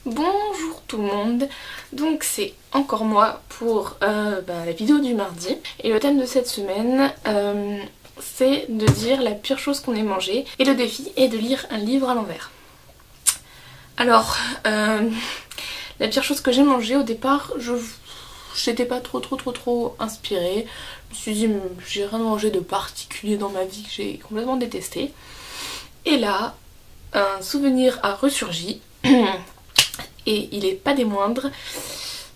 Bonjour tout le monde, donc c'est encore moi pour la vidéo du mardi et le thème de cette semaine c'est de dire la pire chose qu'on ait mangé et le défi est de lire un livre à l'envers. Alors la pire chose que j'ai mangée au départ, j'étais pas trop inspirée, je me suis dit j'ai rien mangé de particulier dans ma vie que j'ai complètement détesté et là un souvenir a ressurgi. Et il est pas des moindres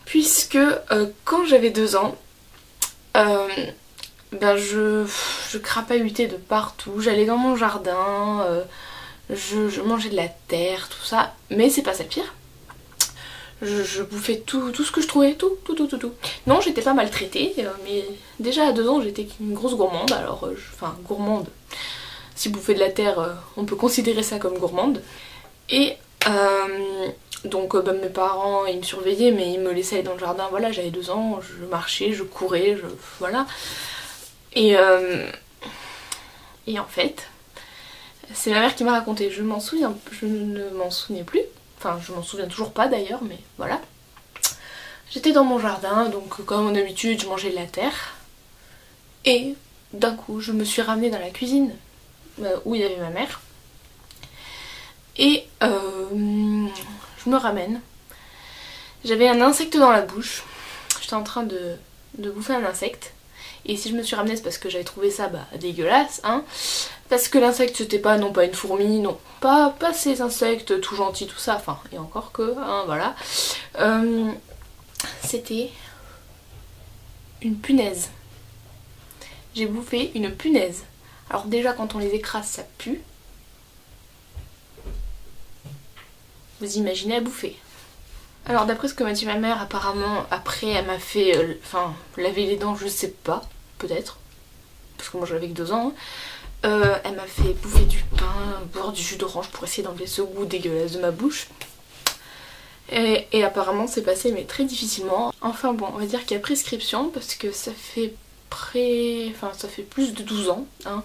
puisque quand j'avais 2 ans je crapahutais de partout, j'allais dans mon jardin, je mangeais de la terre, tout ça, mais c'est pas ça le pire. Je bouffais tout ce que je trouvais, tout. Non, j'étais pas maltraitée, mais déjà à 2 ans j'étais une grosse gourmande, alors enfin gourmande, si bouffer de la terre on peut considérer ça comme gourmande. Et donc mes parents ils me surveillaient mais ils me laissaient aller dans le jardin, voilà, j'avais 2 ans, je marchais, je courais, voilà. Et en fait, c'est ma mère qui m'a raconté, je ne m'en souvenais plus, enfin je m'en souviens toujours pas d'ailleurs, mais voilà. J'étais dans mon jardin, donc comme d'habitude je mangeais de la terre, et d'un coup je me suis ramenée dans la cuisine où il y avait ma mère, et je me ramène, j'avais un insecte dans la bouche, j'étais en train de bouffer un insecte, et si je me suis ramenée c'est parce que j'avais trouvé ça dégueulasse, hein, parce que l'insecte c'était pas, non pas une fourmi, non, pas ces insectes tout gentils tout ça, enfin, et encore que, hein, voilà, c'était une punaise. J'ai bouffé une punaise. Alors déjà quand on les écrase ça pue. Vous imaginez à bouffer. Alors d'après ce que m'a dit ma mère, apparemment après elle m'a fait laver les dents, je sais pas, peut-être, parce que moi j'avais que 2 ans, hein. Elle m'a fait bouffer du pain, boire du jus d'orange pour essayer d'enlever ce goût dégueulasse de ma bouche. Et apparemment c'est passé mais très difficilement. Enfin bon, on va dire qu'il y a prescription parce que ça fait ça fait plus de 12 ans, hein.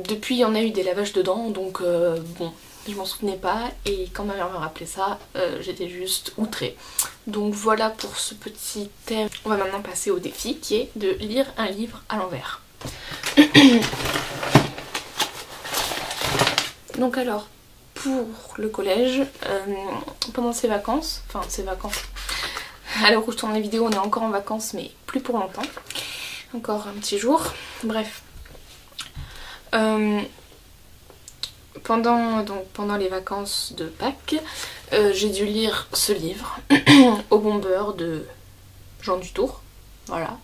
Depuis il y en a eu des lavages de dents, donc bon, je m'en souvenais pas, et quand ma mère m'a rappelé ça, j'étais juste outrée. Donc voilà pour ce petit thème. On va maintenant passer au défi qui est de lire un livre à l'envers. Donc alors, pour le collège, pendant ces vacances, à l'heure où je tourne les vidéos on est encore en vacances mais plus pour longtemps, encore un petit jour, bref. Pendant les vacances de Pâques, j'ai dû lire ce livre, Au bon beurre de Jean Dutour, voilà.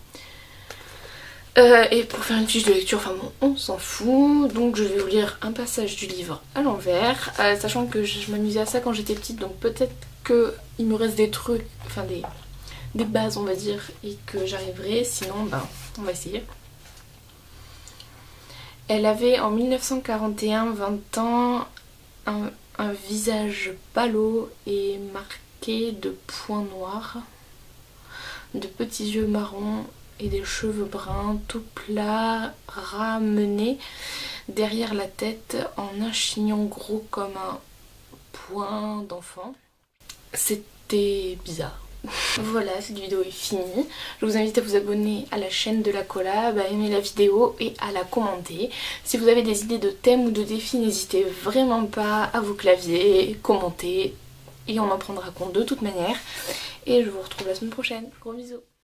Et pour faire une fiche de lecture, enfin bon, on s'en fout, donc je vais vous lire un passage du livre à l'envers, sachant que je m'amusais à ça quand j'étais petite, donc peut-être qu'il me reste des trucs, enfin des bases on va dire, et que j'arriverai, sinon on va essayer. Elle avait en 1941 20 ans, un visage pâle et marqué de points noirs, de petits yeux marrons et des cheveux bruns tout plats ramenés derrière la tête en un chignon gros comme un poing d'enfant. C'était bizarre. Voilà, cette vidéo est finie. Je vous invite à vous abonner à la chaîne de la collab, à aimer la vidéo et à la commenter. Si vous avez des idées de thèmes ou de défis, n'hésitez vraiment pas à vous clavier, commenter, et on en prendra compte de toute manière. Et je vous retrouve la semaine prochaine. Gros bisous.